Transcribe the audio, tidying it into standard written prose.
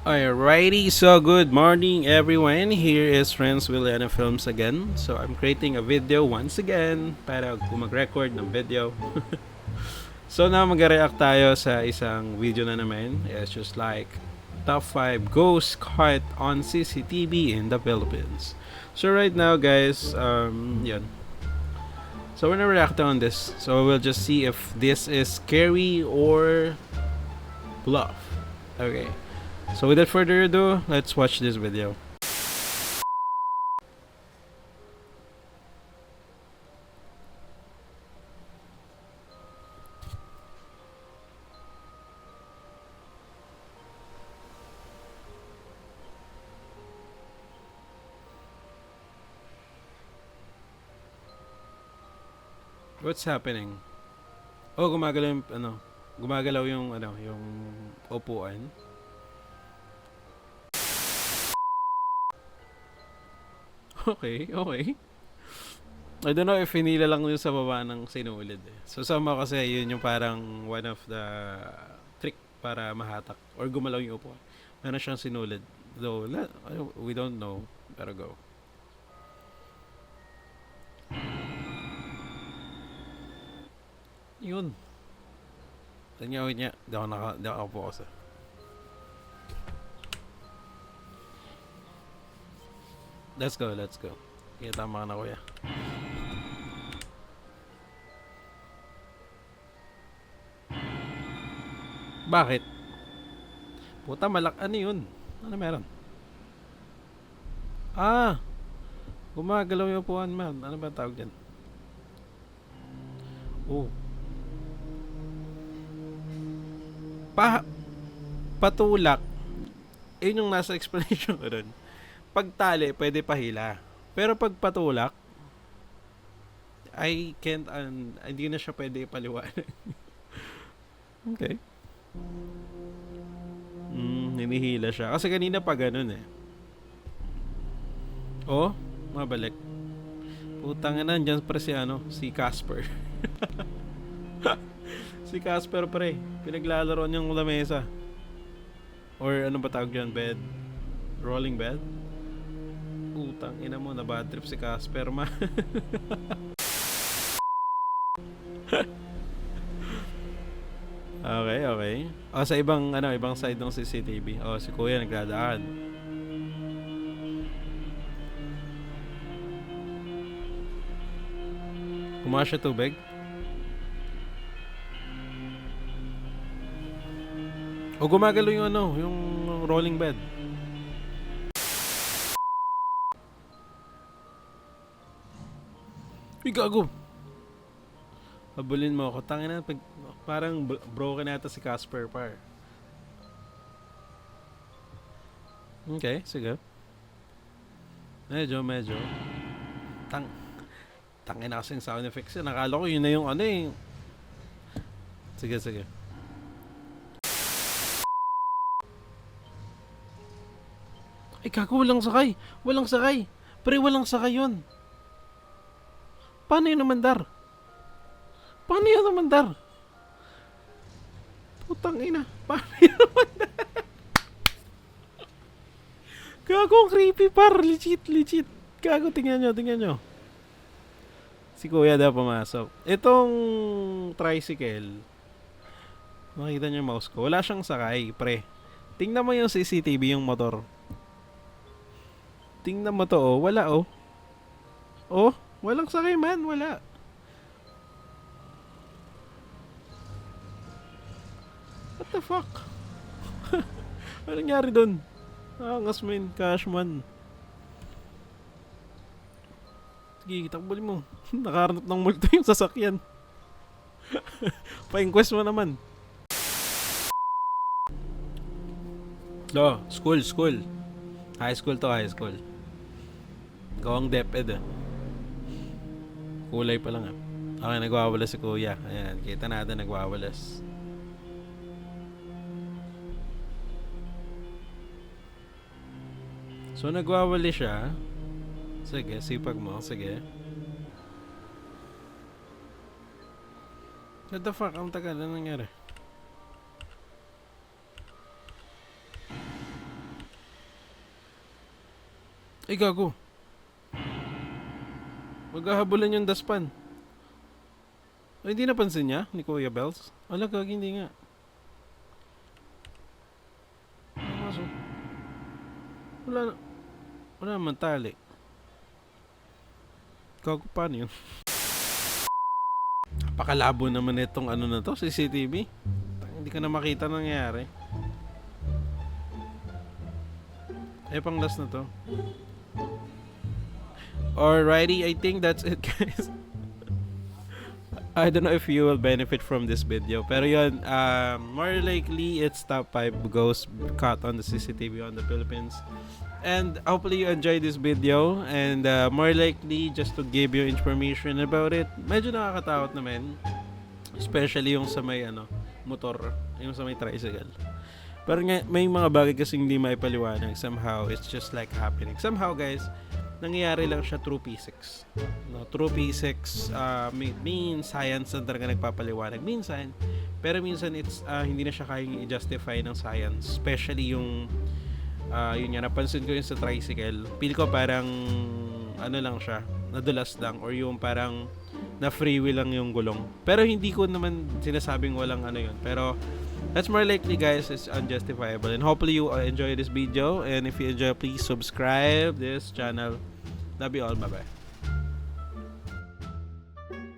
Alrighty, so good morning everyone. Here is Friends Williana Films again. So I'm creating a video once again para mag-record ng video. So now mag-react tayo sa isang video na naman. It's just like top 5 ghost caught on CCTV in the Philippines. So right now guys, yun. So we're gonna react on this. So we'll just see if this is scary or bluff. Okay. So without further ado, let's watch this video. What's happening? Oh, gumagalaw yung yung upuan. Okay, okay. I don't know if hinila lang yung sa baba ng sinulid eh. So somehow kasi yun yung parang one of the trick para mahatak or gumalaw yung upuan. Meron siyang sinulid. Though, we don't know. Pero go. Yun. Tanyawin niya. Di ako focus eh. Let's go, let's go. Kaya tama ka na kuya. Bakit? Puta ano yun? Ano meron? Ah! Gumagalaw yung upuan man. Ano ba tawag dyan? Oh. Patulak. Yun yung nasa explanation ko dun. Pag tali, pwede pahila. Pero pag patulak, hindi na siya pwede ipaliwanag. Okay. Hinihila siya. Kasi kanina pa ganun eh. Oh, mabalik. Putang ina, dyan pa si Casper. Si Casper pre. Pinaglalaro niyang lamesa. Or ano ba tawag dyan? Bed? Rolling bed? Putang ina mo, na bad trip si Casper ma. Okay, okay. Oh, sa ibang side ng CCTV. Oh, si Kuya nagdadaan. Kumuha siya tubig. O gumagalo yung yung rolling bed. Uy, gago. Habulin mo ako. Tangin na, parang broken nata si Casper par. Okay, sige. Medyo. Tangin na kasing sound effects yan. Nakala ko yun na yung eh. Sige. Ay, gago, walang sakay. Pre, walang sakay yun. Paano yun namandar? Putang ina. Paano yun namandar? Gago, creepy par. Legit. Gago, tingnan nyo. Si Kuya daw pumasok. Itong tricycle, makita nyo yung mouse ko. Wala siyang sakay, pre. Tingnan mo yung CCTV, yung motor. Tingnan mo to, oh. Wala, oh. Oh, walang sakay man. Wala. What the fuck? Ano nangyari dun? Angas man, Cashman. Sige, takbulin mo. Nakaranap ng multo yung sasakyan. Pa-inquest mo naman. School. High school. Gawang DepEd. Kulay pa lang ah. Okay, nagwawalas si Kuya. Ayan, kita natin nagwawalas. So nagwawali siya. Sige, sipag mo. Sige. What the fuck? Ang tagal. Ano nangyari? Ay, gago. Maghahabulan yung daspan. Ay, hindi napansin niya ni Kuya Bells? Ala, gagi, hindi nga. Kaso, wala, wala naman tali. Gago, paano yun? Pakalabo naman itong ano na to, CCTV. Hindi ka na makita nangyayari. Pang last na to. Alrighty, I think that's it, guys. I don't know if you will benefit from this video. Pero yun, more likely it's top 5 ghosts caught on the CCTV on the Philippines. And hopefully you enjoyed this video. And more likely, just to give you information about it, medyo nakakatakot naman. Especially yung sa may motor, yung sa may tricycle. Pero nga, may mga bagay kasing hindi maipaliwanag. Somehow, it's just like happening. Somehow, guys, nangyayari lang siya through physics. No, through physics, means science na talaga nagpapaliwanag. Minsan, pero minsan it's hindi na siya kayang i-justify ng science. Especially yung yun nga, napansin ko yun sa tricycle. Feel ko parang lang siya, nadulas lang, or yung parang na free will lang yung gulong. Pero hindi ko naman sinasabing walang yun. Pero that's more likely, guys, it's unjustifiable. And hopefully you enjoy this video. And if you enjoy, please subscribe this channel. Love you all. Bye-bye.